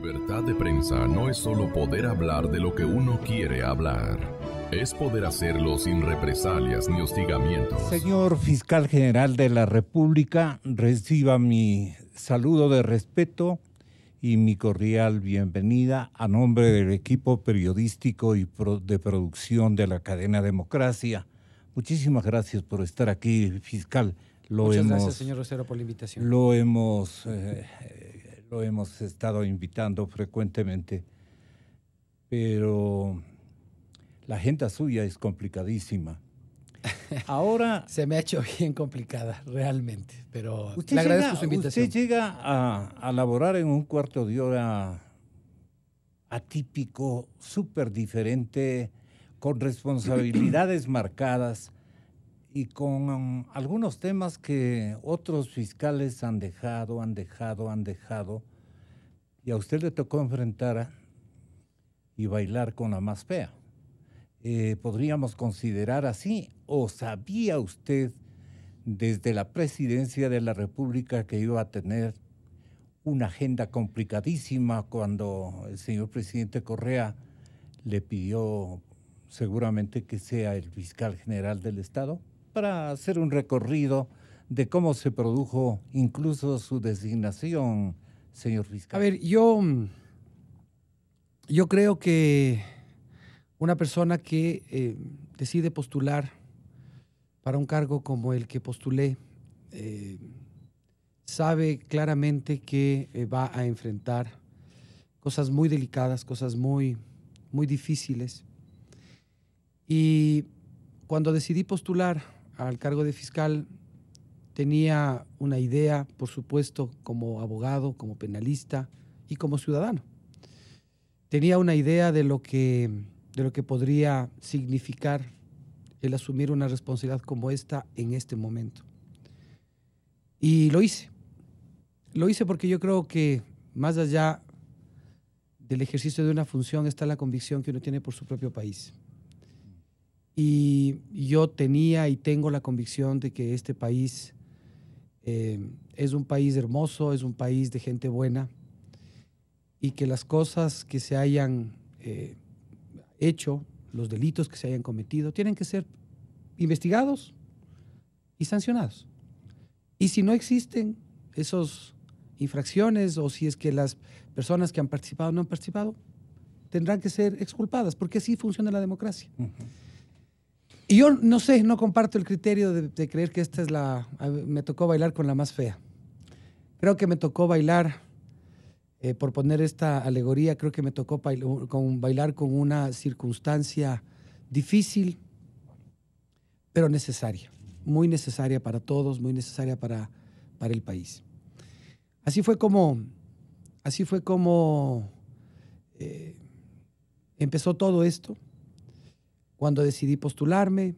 Libertad de prensa no es solo poder hablar de lo que uno quiere hablar. Es poder hacerlo sin represalias ni hostigamientos. Señor Fiscal General de la República, reciba mi saludo de respeto y mi cordial bienvenida a nombre del equipo periodístico y de producción de la cadena Democracia. Muchísimas gracias por estar aquí, fiscal. Muchas gracias, señor Rosero, por la invitación. Lo hemos estado invitando frecuentemente, pero la agenda suya es complicadísima. Ahora se me ha hecho bien complicada, realmente, pero le agradezco su invitación. Usted llega a laborar en un cuarto de hora atípico, súper diferente, con responsabilidades marcadas y con algunos temas que otros fiscales han dejado, y a usted le tocó enfrentar y bailar con la más fea. ¿Podríamos considerar así? ¿O sabía usted desde la presidencia de la República que iba a tener una agenda complicadísima cuando el señor presidente Correa le pidió seguramente que sea el fiscal general del Estado para hacer un recorrido de cómo se produjo incluso su designación, señor fiscal? A ver, yo creo que una persona que decide postular para un cargo como el que postulé sabe claramente que va a enfrentar cosas muy delicadas, cosas muy, muy difíciles. Y cuando decidí postular al cargo de fiscal, tenía una idea, por supuesto, como abogado, como penalista y como ciudadano. Tenía una idea de lo que podría significar el asumir una responsabilidad como esta en este momento. Y lo hice. Lo hice porque yo creo que más allá del ejercicio de una función está la convicción que uno tiene por su propio país. Y yo tenía y tengo la convicción de que este país es un país hermoso, es un país de gente buena, y que las cosas que se hayan hecho, los delitos que se hayan cometido, tienen que ser investigados y sancionados. Y si no existen esas infracciones, o si es que las personas que han participado no han participado, tendrán que ser exculpadas, porque así funciona la democracia. Uh-huh. Y yo no sé, no comparto el criterio de creer que esta es me tocó bailar con la más fea. Creo que me tocó bailar, por poner esta alegoría, creo que me tocó bailar con una circunstancia difícil, pero necesaria, muy necesaria para todos, muy necesaria para el país. Así fue como empezó todo esto, cuando decidí postularme,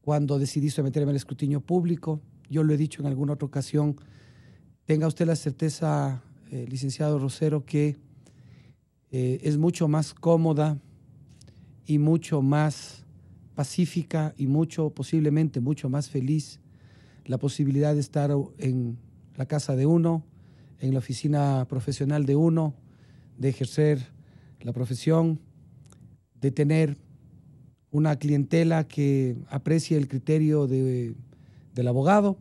cuando decidí someterme al escrutinio público. Yo lo he dicho en alguna otra ocasión, tenga usted la certeza, licenciado Rosero, que es mucho más cómoda y mucho más pacífica y posiblemente mucho más feliz la posibilidad de estar en la casa de uno, en la oficina profesional de uno, de ejercer la profesión, de tener una clientela que aprecie el criterio del abogado,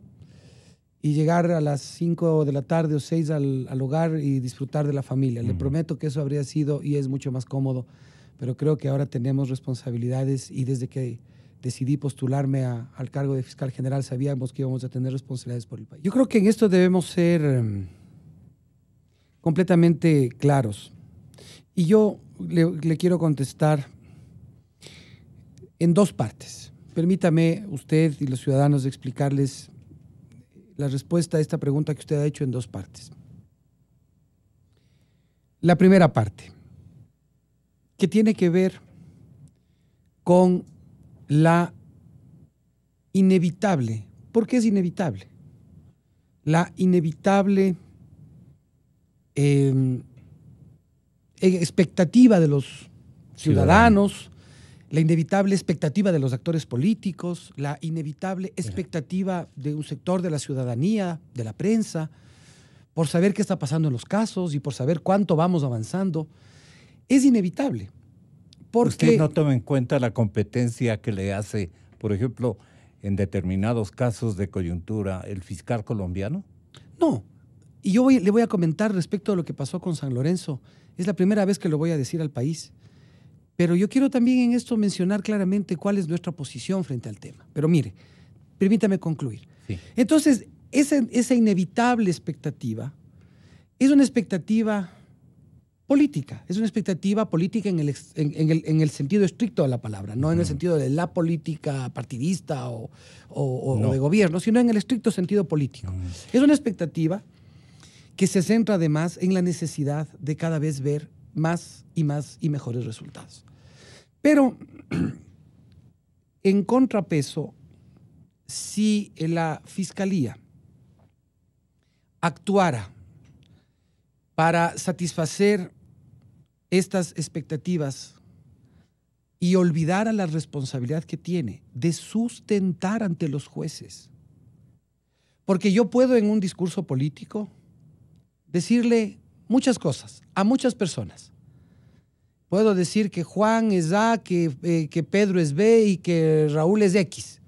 y llegar a las 5 de la tarde o 6 al hogar y disfrutar de la familia. Le prometo que eso habría sido y es mucho más cómodo, pero creo que ahora tenemos responsabilidades, y desde que decidí postularme al cargo de fiscal general sabíamos que íbamos a tener responsabilidades por el país. Yo creo que en esto debemos ser completamente claros. Y yo le quiero contestar en dos partes. Permítame usted y los ciudadanos explicarles la respuesta a esta pregunta que usted ha hecho en dos partes. La primera parte, que tiene que ver con la inevitable, ¿por qué es inevitable? La inevitable expectativa de los ciudadanos, la inevitable expectativa de los actores políticos, la inevitable expectativa de un sector de la ciudadanía, de la prensa, por saber qué está pasando en los casos y por saber cuánto vamos avanzando, es inevitable. Porque ¿usted no toma en cuenta la competencia que le hace, por ejemplo, en determinados casos de coyuntura, el fiscal colombiano? No. Y yo le voy a comentar respecto a lo que pasó con San Lorenzo. Es la primera vez que lo voy a decir al país. Pero yo quiero también en esto mencionar claramente cuál es nuestra posición frente al tema. Pero mire, permítame concluir. Sí. Entonces, esa inevitable expectativa es una expectativa política. Es una expectativa política en el sentido estricto de la palabra, no en el sentido de la política partidista o No. de gobierno, sino en el estricto sentido político. Es una expectativa que se centra además en la necesidad de cada vez ver más y mejores resultados. Pero, en contrapeso, si la Fiscalía actuara para satisfacer estas expectativas y olvidara la responsabilidad que tiene de sustentar ante los jueces, porque yo puedo en un discurso político decirle muchas cosas a muchas personas. Puedo decir que Juan es A, que Pedro es B y que Raúl es X.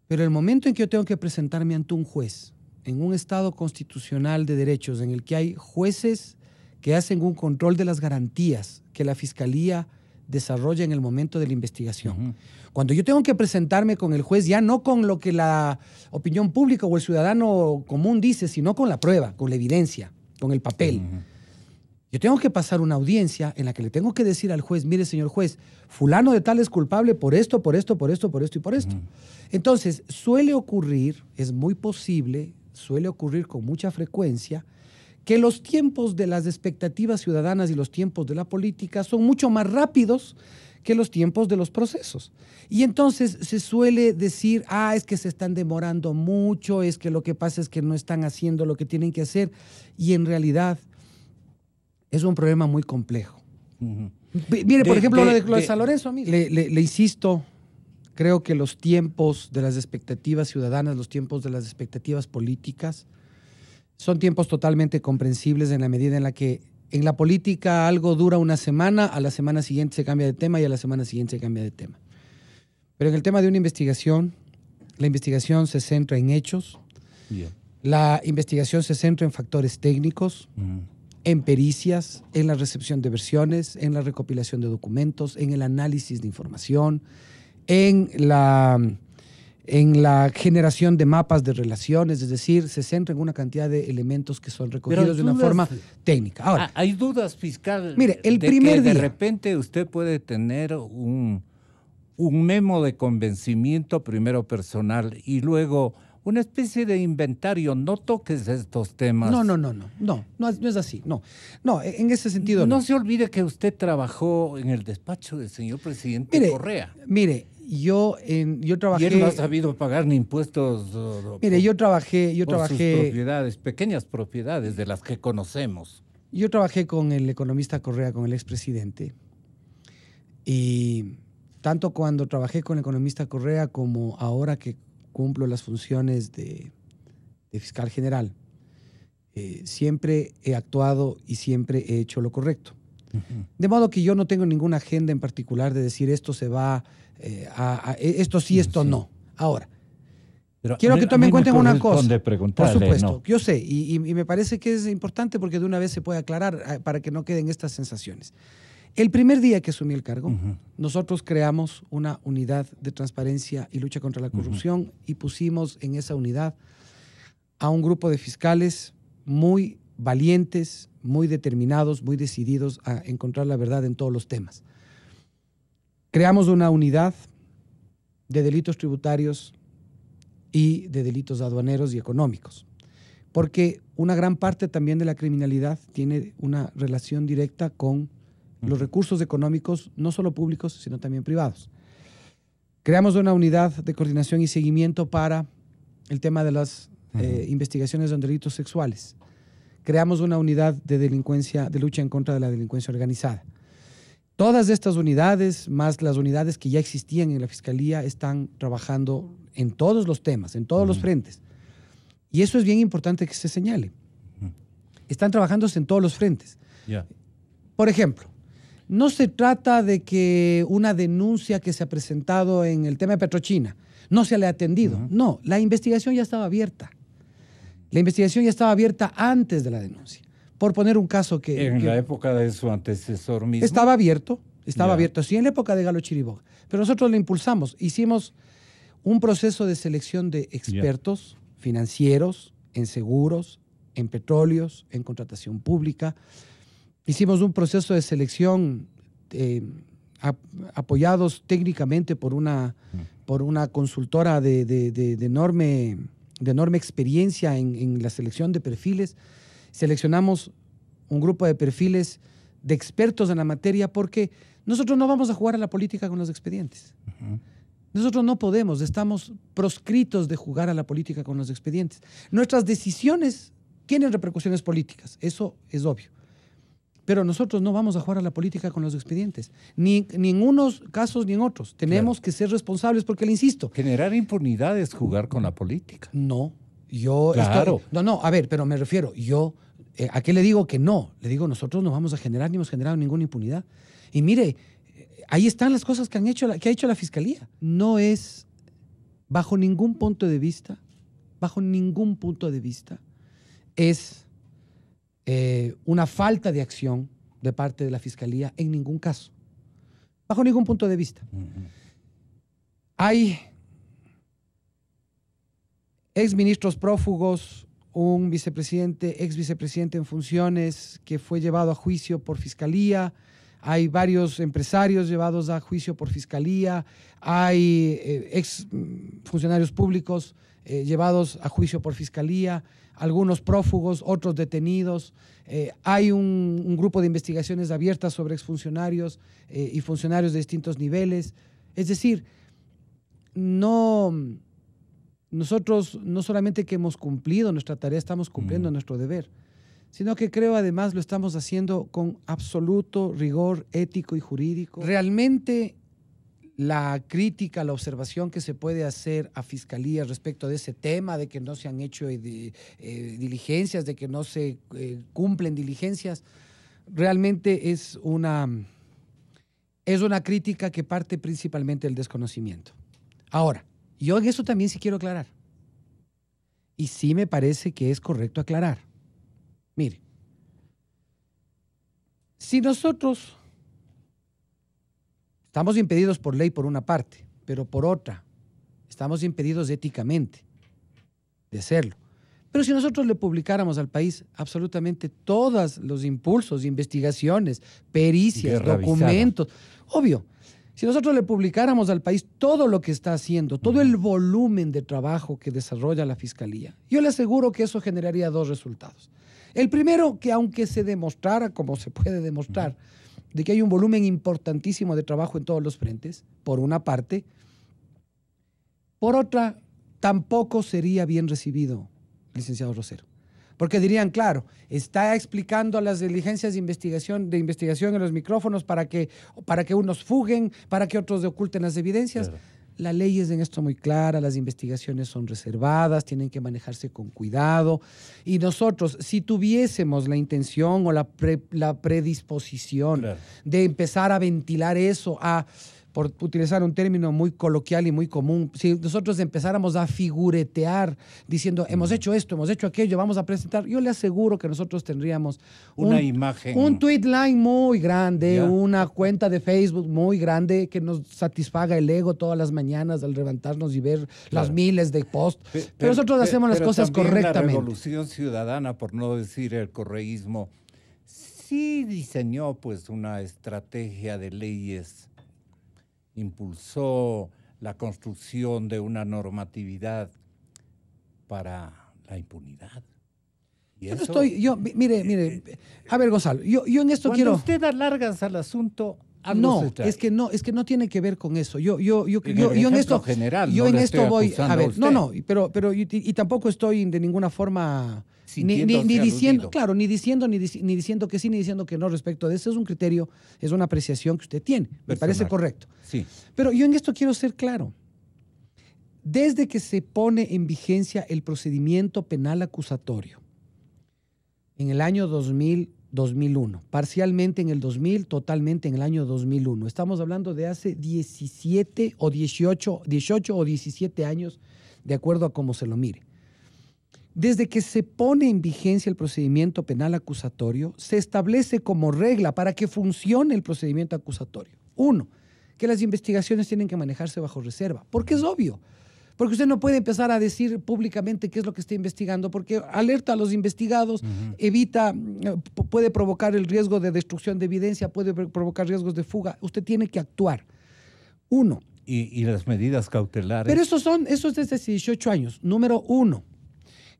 Pero el momento en que yo tengo que presentarme ante un juez, en un Estado constitucional de derechos, en el que hay jueces que hacen un control de las garantías que la Fiscalía desarrolla en el momento de la investigación. Cuando yo tengo que presentarme con el juez, ya no con lo que la opinión pública o el ciudadano común dice, sino con la prueba, con la evidencia, con el papel. Yo tengo que pasar una audiencia en la que le tengo que decir al juez, mire, señor juez, fulano de tal es culpable por esto, por esto, por esto, por esto y por esto. Entonces, suele ocurrir, es muy posible, suele ocurrir con mucha frecuencia, que los tiempos de las expectativas ciudadanas y los tiempos de la política son mucho más rápidos que los tiempos de los procesos. Y entonces se suele decir, es que se están demorando mucho, es que lo que pasa es que no están haciendo lo que tienen que hacer, y en realidad es un problema muy complejo. Mire, por ejemplo, lo de San Lorenzo, le insisto, creo que los tiempos de las expectativas ciudadanas, los tiempos de las expectativas políticas, son tiempos totalmente comprensibles en la medida en la que en la política algo dura una semana, a la semana siguiente se cambia de tema y a la semana siguiente se cambia de tema. Pero en el tema de una investigación, la investigación se centra en hechos, la investigación se centra en factores técnicos, en pericias, en la recepción de versiones, en la recopilación de documentos, en el análisis de información, en la generación de mapas de relaciones, es decir, se centra en una cantidad de elementos que son recogidos de una forma técnica. Ahora, hay dudas, fiscal. Mire, el primer día, de repente usted puede tener un memo de convencimiento, primero personal, y luego una especie de inventario. No toques estos temas. No es así. No, en ese sentido no. No se olvide que usted trabajó en el despacho del señor presidente Correa. Mire, yo trabajé... Y él no ha sabido pagar ni impuestos. Mire, yo trabajé... sus propiedades, pequeñas propiedades de las que conocemos. Yo trabajé con el economista Correa, con el expresidente, y tanto cuando trabajé con el economista Correa como ahora que cumplo las funciones de fiscal general, siempre he actuado y siempre he hecho lo correcto. De modo que yo no tengo ninguna agenda en particular de decir esto se va esto sí, esto no. Ahora, pero quiero que tomen en cuenta una cosa. Por supuesto, no. Yo sé, y me parece que es importante porque de una vez se puede aclarar para que no queden estas sensaciones. El primer día que asumí el cargo, nosotros creamos una unidad de transparencia y lucha contra la corrupción y pusimos en esa unidad a un grupo de fiscales muy valientes, muy determinados, muy decididos a encontrar la verdad en todos los temas. Creamos una unidad de delitos tributarios y de delitos aduaneros y económicos, porque una gran parte también de la criminalidad tiene una relación directa con los recursos económicos, no solo públicos, sino también privados. Creamos una unidad de coordinación y seguimiento para el tema de las investigaciones de delitos sexuales. Creamos una unidad de delincuencia, de lucha en contra de la delincuencia organizada. Todas estas unidades, más las unidades que ya existían en la Fiscalía, están trabajando en todos los temas, en todos los frentes. Y eso es bien importante que se señale. Están trabajándose en todos los frentes. Ya. Por ejemplo, no se trata de que una denuncia que se ha presentado en el tema de Petrochina no se le ha atendido. No, la investigación ya estaba abierta. La investigación ya estaba abierta antes de la denuncia. Por poner un caso que... En la época de su antecesor mismo. Estaba abierto, sí, en la época de Galo Chiriboga. Pero nosotros lo impulsamos. Hicimos un proceso de selección de expertos financieros, en seguros, en petróleos, en contratación pública. Hicimos un proceso de selección apoyados técnicamente por una consultora de enorme experiencia en la selección de perfiles. Seleccionamos un grupo de perfiles de expertos en la materia porque nosotros no vamos a jugar a la política con los expedientes. Nosotros no podemos, estamos proscritos de jugar a la política con los expedientes. Nuestras decisiones tienen repercusiones políticas, eso es obvio. Pero nosotros no vamos a jugar a la política con los expedientes, ni en unos casos ni en otros. Tenemos que ser responsables porque, le insisto... Generar impunidad es jugar con la política. No, yo... Claro. A ver, pero me refiero, ¿a qué le digo que no? Le digo, nosotros no vamos a generar ni hemos generado ninguna impunidad. Y mire, ahí están las cosas que ha hecho la Fiscalía. No es, bajo ningún punto de vista, es una falta de acción de parte de la Fiscalía en ningún caso. Bajo ningún punto de vista. Hay exministros prófugos, un ex vicepresidente en funciones que fue llevado a juicio por Fiscalía, hay varios empresarios llevados a juicio por Fiscalía, hay ex funcionarios públicos llevados a juicio por Fiscalía, algunos prófugos, otros detenidos. Hay un grupo de investigaciones abiertas sobre exfuncionarios y funcionarios de distintos niveles. Es decir, nosotros no solamente que hemos cumplido nuestra tarea, estamos cumpliendo nuestro deber, sino que creo además lo estamos haciendo con absoluto rigor ético y jurídico. Realmente la crítica, la observación que se puede hacer a Fiscalía respecto de ese tema, de que no se han hecho diligencias, de que no se cumplen diligencias, realmente es una crítica que parte principalmente del desconocimiento. Ahora, yo en eso también sí quiero aclarar. Y sí me parece que es correcto aclarar. Mire, si nosotros estamos impedidos por ley por una parte, pero por otra, estamos impedidos éticamente de hacerlo. Pero si nosotros le publicáramos al país absolutamente todos los impulsos, investigaciones, pericias, documentos, obvio, si nosotros le publicáramos al país todo lo que está haciendo, todo el volumen de trabajo que desarrolla la Fiscalía, yo le aseguro que eso generaría dos resultados. El primero, que aunque se demostrara, como se puede demostrar, de que hay un volumen importantísimo de trabajo en todos los frentes, por una parte, por otra, tampoco sería bien recibido, licenciado Rosero. Porque dirían, claro, está explicando las diligencias de investigación en los micrófonos para que unos fuguen, para que otros oculten las evidencias. Claro. La ley es en esto muy clara, las investigaciones son reservadas, tienen que manejarse con cuidado. Y nosotros, si tuviésemos la intención o la predisposición de empezar a ventilar eso, por utilizar un término muy coloquial y muy común, si nosotros empezáramos a figuretear diciendo, hemos hecho esto, hemos hecho aquello, vamos a presentar, yo le aseguro que nosotros tendríamos una imagen, un tweet line muy grande, una cuenta de Facebook muy grande que nos satisfaga el ego todas las mañanas al levantarnos y ver las miles de posts. Pero nosotros hacemos las cosas correctamente. La Revolución Ciudadana, por no decir el correísmo, sí diseñó pues una estrategia de leyes, impulsó la construcción de una normatividad para la impunidad. Y eso, mire, a ver, Gonzalo, yo en esto quiero... Cuando usted alargas al asunto... No, es que no tiene que ver con eso. Yo en esto general, yo no en esto voy a ver, usted. pero y tampoco estoy de ninguna forma ni diciendo, claro, ni diciendo que sí, ni diciendo que no respecto de eso. Es un criterio, es una apreciación que usted tiene. Me parece correcto. Sí. Pero yo en esto quiero ser claro. Desde que se pone en vigencia el procedimiento penal acusatorio, en el año 2001, parcialmente en el 2000, totalmente en el año 2001. Estamos hablando de hace 17 o 18 o 17 años, de acuerdo a cómo se lo mire. Desde que se pone en vigencia el procedimiento penal acusatorio, se establece como regla para que funcione el procedimiento acusatorio. 1, que las investigaciones tienen que manejarse bajo reserva, porque es obvio. Porque usted no puede empezar a decir públicamente qué es lo que está investigando, porque alerta a los investigados, evita, puede provocar el riesgo de destrucción de evidencia, puede provocar riesgos de fuga. Usted tiene que actuar. 1. Y las medidas cautelares. Pero eso es desde hace 18 años. Número 1,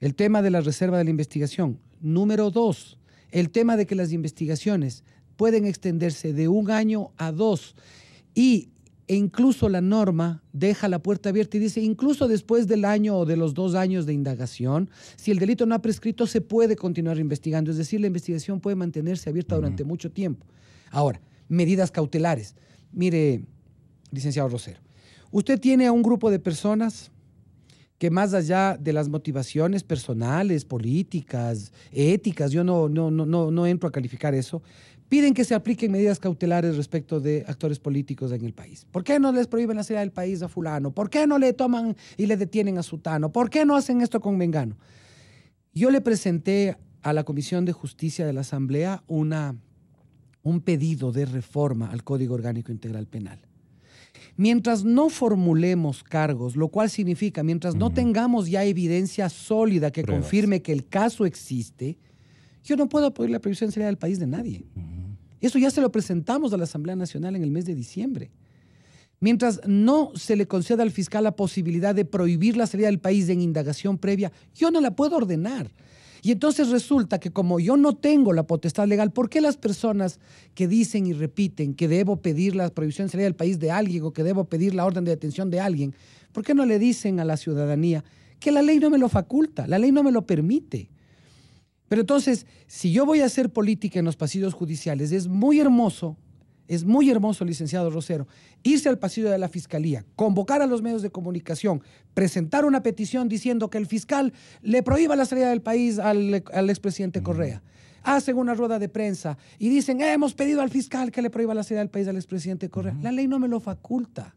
el tema de la reserva de la investigación. Número 2, el tema de que las investigaciones pueden extenderse de 1 año a 2 e incluso la norma deja la puerta abierta y dice, incluso después del año o de los 2 años de indagación, si el delito no ha prescrito, se puede continuar investigando. Es decir, la investigación puede mantenerse abierta durante mucho tiempo. Ahora, medidas cautelares. Mire, licenciado Rosero, usted tiene a un grupo de personas que más allá de las motivaciones personales, políticas, éticas, yo no entro a calificar eso, piden que se apliquen medidas cautelares respecto de actores políticos en el país. ¿Por qué no les prohíben la salida del país a fulano? ¿Por qué no le toman y le detienen a sutano? ¿Por qué no hacen esto con mengano? Yo le presenté a la Comisión de Justicia de la Asamblea un pedido de reforma al Código Orgánico Integral Penal. Mientras no formulemos cargos, lo cual significa mientras no tengamos ya evidencia sólida que confirme que el caso existe, yo no puedo pedir la prohibición de salida del país de nadie. Eso ya se lo presentamos a la Asamblea Nacional en el mes de diciembre. Mientras no se le conceda al fiscal la posibilidad de prohibir la salida del país en indagación previa, yo no la puedo ordenar. Y entonces resulta que como yo no tengo la potestad legal, ¿por qué las personas que dicen y repiten que debo pedir la prohibición de salida del país de alguien o que debo pedir la orden de detención de alguien, por qué no le dicen a la ciudadanía que la ley no me lo faculta, la ley no me lo permite? Pero entonces, si yo voy a hacer política en los pasillos judiciales, es muy hermoso, licenciado Rosero, irse al pasillo de la Fiscalía, convocar a los medios de comunicación, presentar una petición diciendo que el fiscal le prohíba la salida del país al expresidente Correa. Hacen una rueda de prensa y dicen, hemos pedido al fiscal que le prohíba la salida del país al expresidente Correa. La ley no me lo faculta.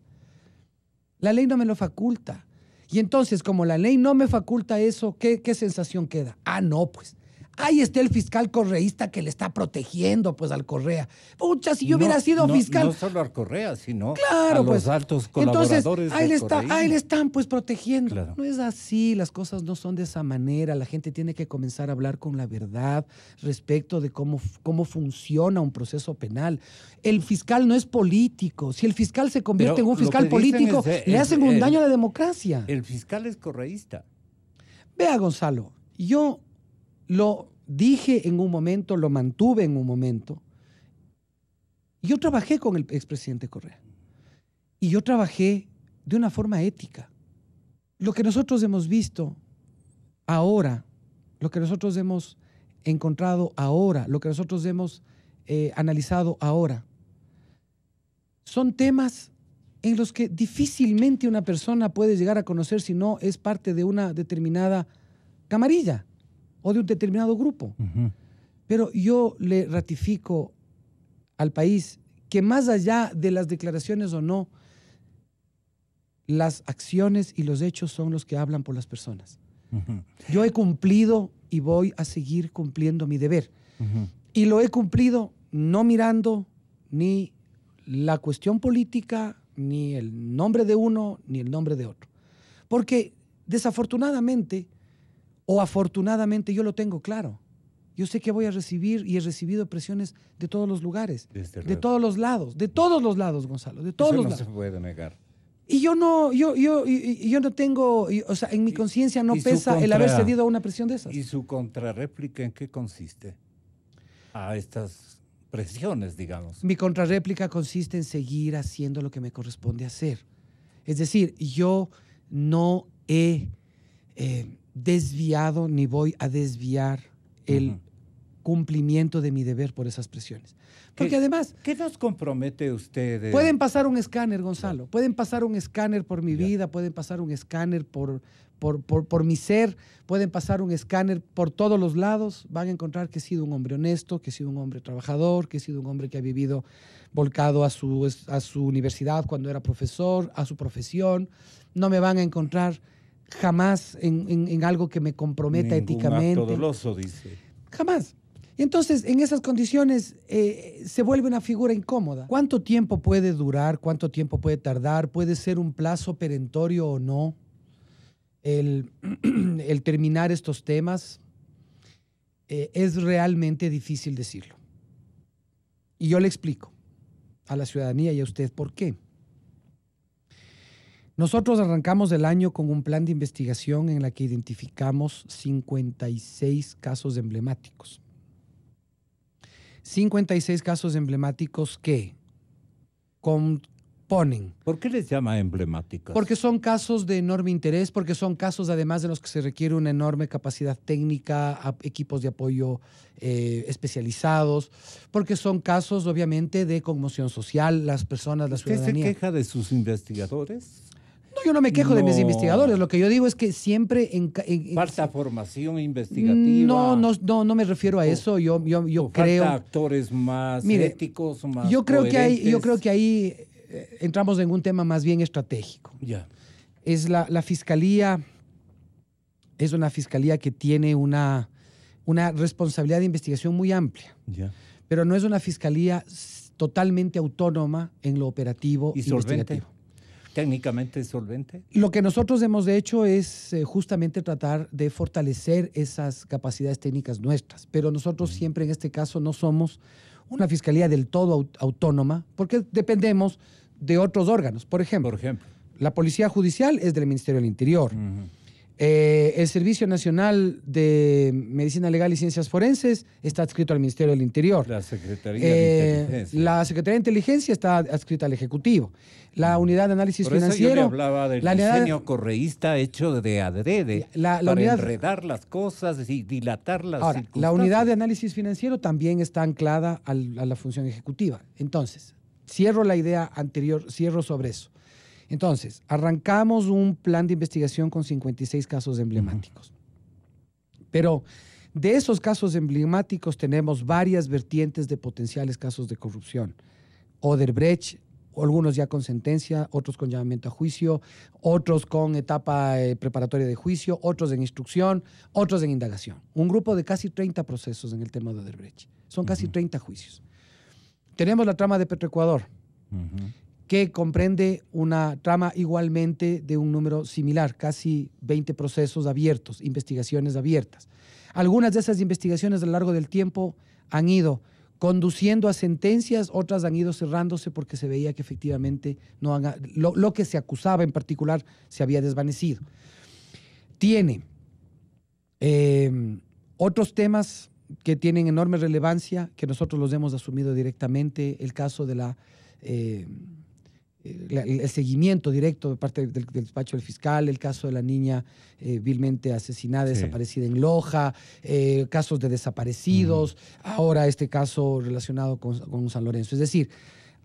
La ley no me lo faculta. Y entonces, como la ley no me faculta eso, ¿qué sensación queda? Ah, no, pues. Ahí está el fiscal correísta que le está protegiendo pues al Correa. Pucha, si yo hubiera sido fiscal. No solo al Correa, sino claro, a los altos colaboradores. Entonces, ahí le están pues protegiendo. Claro. No es así, las cosas no son de esa manera. La gente tiene que comenzar a hablar con la verdad respecto de cómo funciona un proceso penal. El fiscal no es político. Si el fiscal se convierte en un fiscal político, le hacen un daño a la democracia. El fiscal es correísta. Vea, Gonzalo, yo lo dije en un momento, lo mantuve en un momento. Yo trabajé con el expresidente Correa y yo trabajé de una forma ética. Lo que nosotros hemos visto ahora, lo que nosotros hemos encontrado ahora, lo que nosotros hemos analizado ahora, son temas en los que difícilmente una persona puede llegar a conocer si no es parte de una determinada camarilla o de un determinado grupo. Pero yo le ratifico al país que más allá de las declaraciones o no, las acciones y los hechos son los que hablan por las personas. Yo he cumplido y voy a seguir cumpliendo mi deber. Y lo he cumplido no mirando ni la cuestión política, ni el nombre de uno, ni el nombre de otro. Porque desafortunadamente o afortunadamente yo lo tengo claro. Yo sé que voy a recibir y he recibido presiones de todos los lugares, de todos los lados, Gonzalo, de todos los lados. Eso no se puede negar. Y yo no tengo, o sea, en mi conciencia no pesa el haber cedido a una presión de esas. ¿Y su contrarréplica en qué consiste? A estas presiones, digamos. Mi contrarréplica consiste en seguir haciendo lo que me corresponde hacer. Es decir, yo no he desviado ni voy a desviar cumplimiento de mi deber por esas presiones. Porque además... ¿Qué nos compromete usted? Pueden pasar un escáner, Gonzalo. Pueden pasar un escáner por mi vida, pueden pasar un escáner por mi ser, pueden pasar un escáner por todos los lados. Van a encontrar que he sido un hombre honesto, que he sido un hombre trabajador, que he sido un hombre que ha vivido volcado a su universidad cuando era profesor, a su profesión. No me van a encontrar jamás en algo que me comprometa éticamente. Acto doloso, dice. Jamás. Y entonces, en esas condiciones, se vuelve una figura incómoda. ¿Cuánto tiempo puede durar? ¿Cuánto tiempo puede tardar? ¿Puede ser un plazo perentorio o no? El terminar estos temas es realmente difícil decirlo. Y yo le explico a la ciudadanía y a usted por qué. Nosotros arrancamos el año con un plan de investigación en la que identificamos 56 casos emblemáticos. 56 casos emblemáticos que componen. ¿Por qué les llama emblemáticos? Porque son casos de enorme interés, porque son casos además de los que se requiere una enorme capacidad técnica, equipos de apoyo especializados, porque son casos obviamente de conmoción social, las personas, la ciudadanía. ¿Usted se queja de sus investigadores? No, yo no me quejo de mis investigadores. Lo que yo digo es que siempre... ¿Falta formación investigativa? No me refiero a eso. Yo creo... ¿Falta actores más éticos, más yo creo coherentes? que ahí entramos en un tema más bien estratégico. Ya. Es la Fiscalía... Es una fiscalía que tiene una responsabilidad de investigación muy amplia. Ya. Pero no es una fiscalía totalmente autónoma en lo operativo ¿Y investigativo. solvente? ¿Técnicamente solvente? Lo que nosotros hemos hecho es justamente tratar de fortalecer esas capacidades técnicas nuestras, pero nosotros siempre en este caso no somos una fiscalía del todo autónoma porque dependemos de otros órganos. Por ejemplo, la Policía Judicial es del Ministerio del Interior. El Servicio Nacional de Medicina Legal y Ciencias Forenses está adscrito al Ministerio del Interior. La Secretaría de Inteligencia. La Secretaría de Inteligencia está adscrita al Ejecutivo. La Unidad de Análisis Por eso Financiero... yo le hablaba del diseño correísta hecho de adrede para enredar las cosas y dilatar las circunstancias. La Unidad de Análisis Financiero también está anclada a la función ejecutiva. Entonces, cierro la idea anterior, cierro sobre eso. Entonces, arrancamos un plan de investigación con 56 casos emblemáticos. Pero de esos casos emblemáticos tenemos varias vertientes de potenciales casos de corrupción. Odebrecht, algunos ya con sentencia, otros con llamamiento a juicio, otros con etapa preparatoria de juicio, otros en instrucción, otros en indagación. Un grupo de casi 30 procesos en el tema de Odebrecht. Son casi 30 juicios. Tenemos la trama de Petroecuador, que comprende una trama igualmente de un número similar, casi 20 procesos abiertos, investigaciones abiertas. Algunas de esas investigaciones a lo largo del tiempo han ido conduciendo a sentencias, otras han ido cerrándose porque se veía que efectivamente lo que se acusaba en particular se había desvanecido. Tiene otros temas que tienen enorme relevancia, que nosotros los hemos asumido directamente, el caso de el seguimiento directo de parte del despacho del fiscal, el caso de la niña vilmente asesinada, desaparecida en Loja, casos de desaparecidos, ahora este caso relacionado con San Lorenzo. Es decir,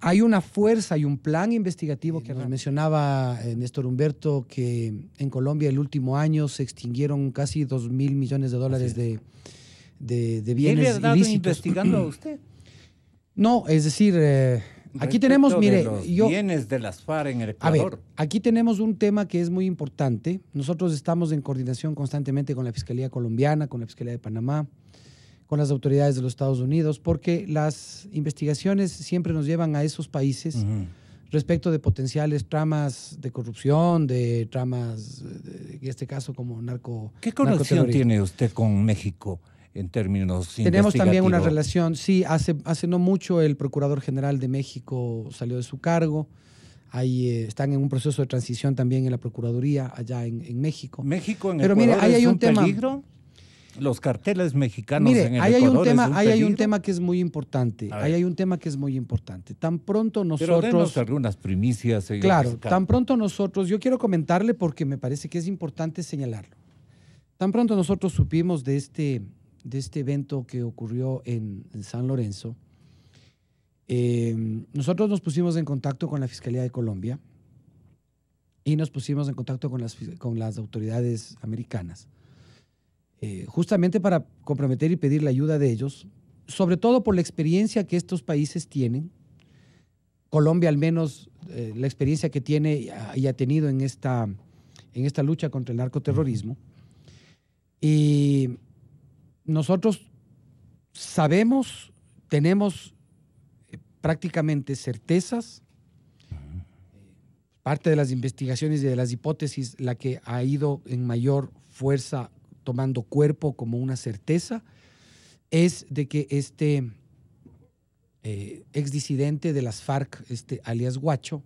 hay una fuerza y un plan investigativo que nos mencionaba Néstor Humberto, que en Colombia el último año se extinguieron casi $2.000 millones de bienes ilícitos. ¿Quién le ha dado investigando a usted? No, es decir... aquí tenemos, mire, los bienes de las FARC en el Ecuador. A ver, aquí tenemos un tema que es muy importante. Nosotros estamos en coordinación constantemente con la Fiscalía Colombiana, con la Fiscalía de Panamá, con las autoridades de los Estados Unidos, porque las investigaciones siempre nos llevan a esos países respecto de potenciales tramas de corrupción, de tramas, en este caso como ¿Qué conexión tiene usted con México? En términos tenemos también una relación, sí, hace no mucho el Procurador General de México salió de su cargo, ahí están en un proceso de transición también en la Procuraduría allá en México. ¿México en Pero Ecuador mire, ahí hay un tema, peligro? Los carteles mexicanos mire, en el ahí Ecuador hay un tema que es muy importante, ahí hay un tema que es muy importante. Tan pronto nosotros... Pero denos algunas primicias. Claro, tan pronto nosotros, yo quiero comentarle porque me parece que es importante señalarlo. Tan pronto nosotros supimos de este evento que ocurrió en San Lorenzo, nosotros nos pusimos en contacto con la Fiscalía de Colombia y nos pusimos en contacto con las autoridades americanas, justamente para comprometer y pedir la ayuda de ellos, sobre todo por la experiencia que estos países tienen. Colombia, al menos, la experiencia que tiene y ha tenido en esta lucha contra el narcoterrorismo. Y nosotros sabemos, tenemos prácticamente certezas. Parte de las investigaciones y de las hipótesis, la que ha ido en mayor fuerza tomando cuerpo como una certeza, es de que este exdisidente de las FARC, alias Guacho,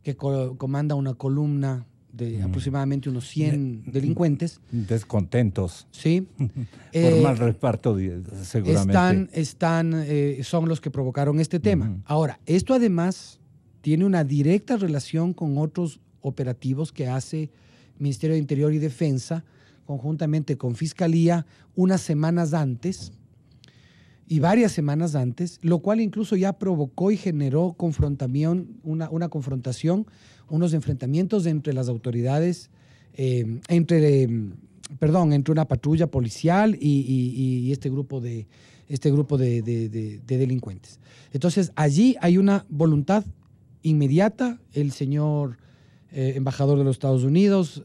que comanda una columna de aproximadamente unos 100 delincuentes. Descontentos. Sí. Por mal reparto, seguramente. Son los que provocaron este tema. Ahora, esto además tiene una directa relación con otros operativos que hace Ministerio de Interior y Defensa, conjuntamente con Fiscalía, unas semanas antes y varias semanas antes, lo cual incluso ya provocó y generó una confrontación, unos enfrentamientos entre las autoridades, entre una patrulla policial y este grupo de delincuentes. Entonces, allí hay una voluntad inmediata. El señor embajador de los Estados Unidos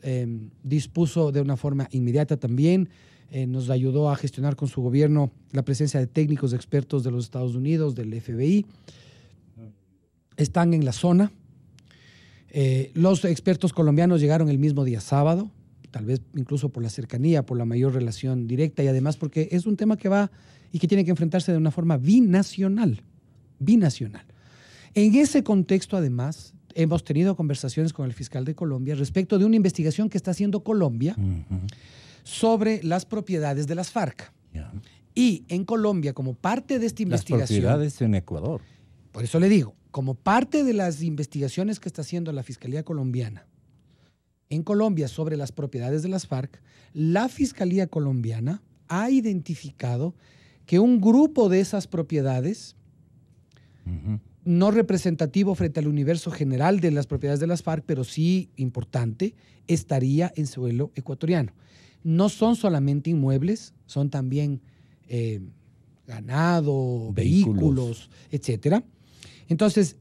dispuso de una forma inmediata también, nos ayudó a gestionar con su gobierno la presencia de técnicos expertos de los Estados Unidos, del FBI. Están en la zona. Los expertos colombianos llegaron el mismo día sábado, tal vez incluso por la cercanía, por la mayor relación directa y además porque es un tema que va y que tiene que enfrentarse de una forma binacional. En ese contexto, además, hemos tenido conversaciones con el fiscal de Colombia respecto de una investigación que está haciendo Colombia sobre las propiedades de las FARC. Y en Colombia, como parte de esta investigación... Las propiedades en Ecuador. Por eso le digo, como parte de las investigaciones que está haciendo la Fiscalía colombiana en Colombia sobre las propiedades de las FARC, la Fiscalía colombiana ha identificado que un grupo de esas propiedades, no representativo frente al universo general de las propiedades de las FARC, pero sí importante, estaría en suelo ecuatoriano. No son solamente inmuebles, son también ganado, vehículos, etcétera. Entonces,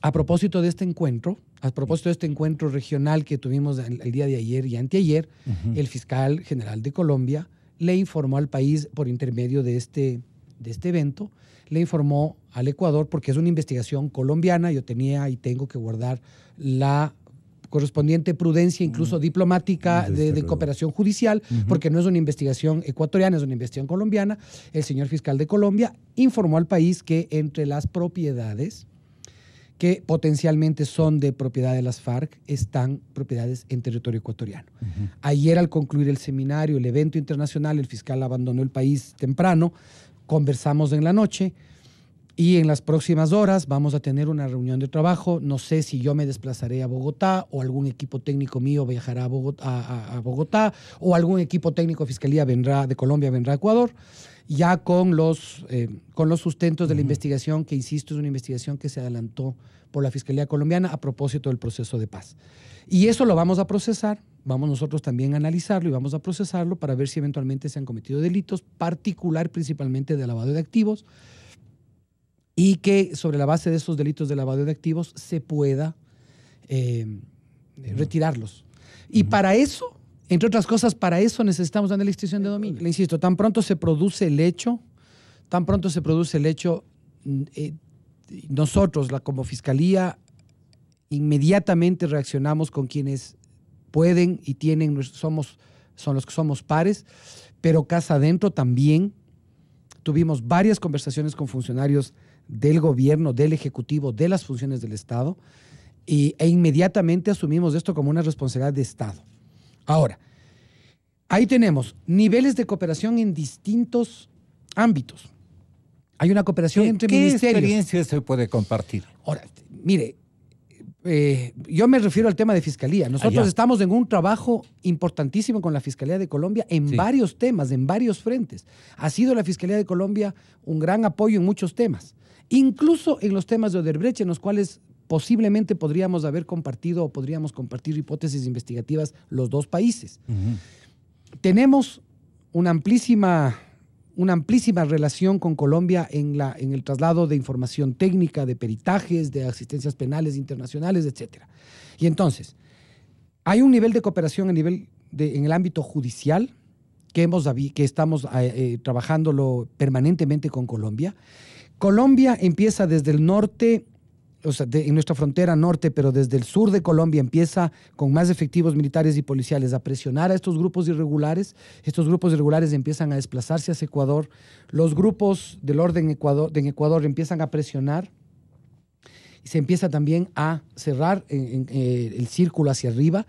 a propósito de este encuentro regional que tuvimos el día de ayer y anteayer, el fiscal general de Colombia le informó al país por intermedio de este evento, le informó al Ecuador, porque es una investigación colombiana, yo tenía y tengo que guardar la correspondiente prudencia, incluso diplomática, de cooperación judicial, porque no es una investigación ecuatoriana, es una investigación colombiana. El señor fiscal de Colombia informó al país que entre las propiedades que potencialmente son de propiedad de las FARC están propiedades en territorio ecuatoriano. Ayer, al concluir el seminario, el evento internacional, el fiscal abandonó el país temprano, conversamos en la noche y en las próximas horas vamos a tener una reunión de trabajo. No sé si yo me desplazaré a Bogotá o algún equipo técnico mío viajará a Bogotá o algún equipo técnico de Fiscalía de Colombia vendrá a Ecuador, ya con los sustentos de la investigación, que insisto, es una investigación que se adelantó por la Fiscalía colombiana a propósito del proceso de paz. Y eso lo vamos a procesar, vamos nosotros también a analizarlo y vamos a procesarlo para ver si eventualmente se han cometido delitos, principalmente de lavado de activos, y que sobre la base de esos delitos de lavado de activos se pueda retirarlos. Y para eso, entre otras cosas, para eso necesitamos una extinción de dominio. Le insisto, tan pronto se produce el hecho, nosotros, como Fiscalía, inmediatamente reaccionamos con quienes pueden y tienen, son los que somos pares, pero casa adentro también tuvimos varias conversaciones con funcionarios del gobierno, del Ejecutivo, de las funciones del Estado, e inmediatamente asumimos esto como una responsabilidad de Estado. Ahora, ahí tenemos niveles de cooperación en distintos ámbitos. Hay una cooperación entre ministerios. ¿Qué experiencia se puede compartir? Ahora, mire, Yo me refiero al tema de fiscalía. Nosotros ya. estamos en un trabajo importantísimo con la Fiscalía de Colombia en Sí. varios temas, en varios frentes. Ha sido la Fiscalía de Colombia un gran apoyo en muchos temas, incluso en los temas de Odebrecht, en los cuales posiblemente podríamos haber compartido o podríamos compartir hipótesis investigativas los dos países. Tenemos una amplísima relación con Colombia en el traslado de información técnica, de peritajes, de asistencias penales internacionales, etc. Y entonces, hay un nivel de cooperación en el ámbito judicial que estamos trabajándolo permanentemente con Colombia. Colombia empieza desde el norte, o sea, en nuestra frontera norte, pero desde el sur de Colombia empieza con más efectivos militares y policiales a presionar a estos grupos irregulares. Estos grupos irregulares empiezan a desplazarse hacia Ecuador. Los grupos del orden en Ecuador empiezan a presionar y se empieza también a cerrar el círculo hacia arriba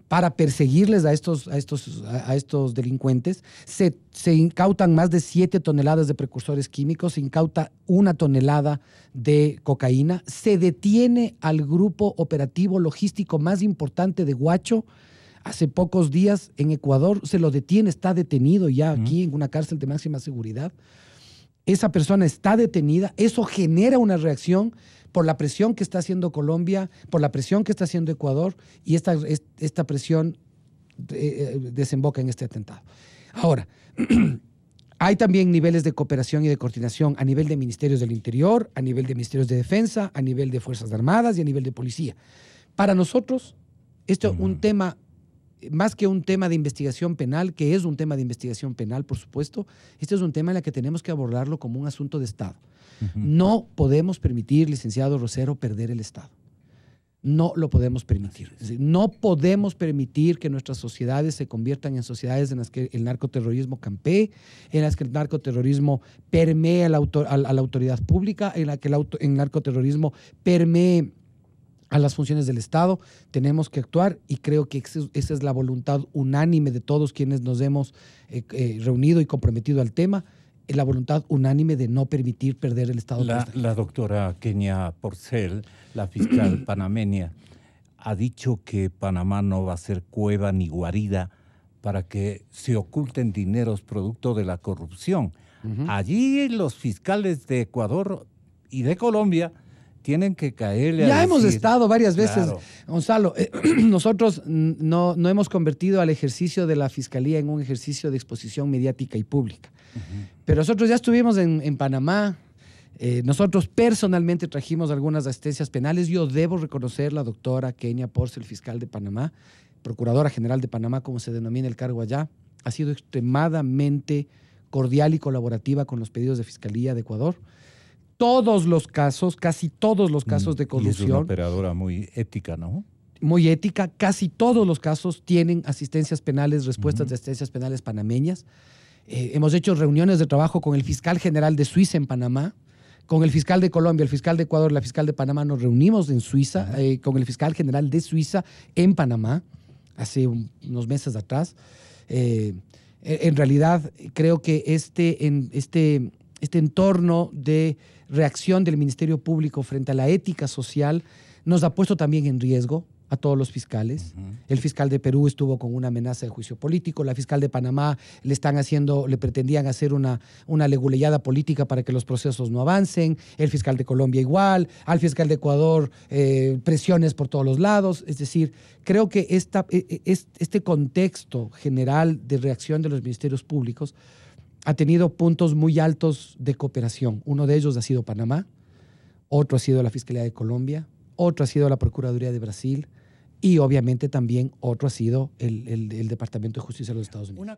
para perseguirles a estos delincuentes. Se incautan más de 7 toneladas de precursores químicos, se incauta 1 tonelada de cocaína, se detiene al grupo operativo logístico más importante de Guacho. Hace pocos días en Ecuador se lo detiene, está detenido ya aquí en una cárcel de máxima seguridad. Esa persona está detenida, eso genera una reacción por la presión que está haciendo Colombia, por la presión que está haciendo Ecuador, y esta presión desemboca en este atentado. Ahora, hay también niveles de cooperación y de coordinación a nivel de ministerios del Interior, a nivel de ministerios de Defensa, a nivel de Fuerzas Armadas y a nivel de Policía. Para nosotros, esto es un tema, más que un tema de investigación penal, que es un tema de investigación penal, por supuesto, este es un tema en el que tenemos que abordarlo como un asunto de Estado. No podemos permitir, licenciado Rosero, perder el Estado. No lo podemos permitir. Es decir, no podemos permitir que nuestras sociedades se conviertan en sociedades en las que el narcoterrorismo campee, en las que el narcoterrorismo permee a la autoridad pública, en la que el narcoterrorismo permee a las funciones del Estado. Tenemos que actuar y creo que esa es la voluntad unánime de todos quienes nos hemos reunido y comprometido al tema. Es la voluntad unánime de no permitir perder el Estado. La doctora Kenia Porcel, la fiscal panameña, ha dicho que Panamá no va a ser cueva ni guarida para que se oculten dineros producto de la corrupción. Allí los fiscales de Ecuador y de Colombia tienen que caerle Ya a hemos decir, estado varias veces, claro. Gonzalo. Nosotros no hemos convertido al ejercicio de la fiscalía en un ejercicio de exposición mediática y pública. Pero nosotros ya estuvimos en Panamá. Nosotros personalmente trajimos algunas asistencias penales. Yo debo reconocer la doctora Kenia Porcel, fiscal de Panamá, Procuradora General de Panamá, como se denomina el cargo allá, ha sido extremadamente cordial y colaborativa con los pedidos de Fiscalía de Ecuador. Todos los casos, casi todos los casos de corrupción. Y es una operadora muy ética, ¿no? Muy ética. Casi todos los casos tienen asistencias penales, respuestas de asistencias penales panameñas. Hemos hecho reuniones de trabajo con el fiscal general de Suiza en Panamá, con el fiscal de Colombia, el fiscal de Ecuador, la fiscal de Panamá. Nos reunimos en Suiza con el fiscal general de Suiza en Panamá hace unos meses atrás. En realidad, creo que este entorno de reacción del Ministerio Público frente a la ética social nos ha puesto también en riesgo a todos los fiscales. El fiscal de Perú estuvo con una amenaza de juicio político, la fiscal de Panamá le pretendían hacer una leguleyada política para que los procesos no avancen, el fiscal de Colombia igual, al fiscal de Ecuador presiones por todos los lados. Es decir, creo que este contexto general de reacción de los ministerios públicos ha tenido puntos muy altos de cooperación. Uno de ellos ha sido Panamá, otro ha sido la Fiscalía de Colombia, otro ha sido la Procuraduría de Brasil y obviamente también otro ha sido el Departamento de Justicia de los Estados Unidos.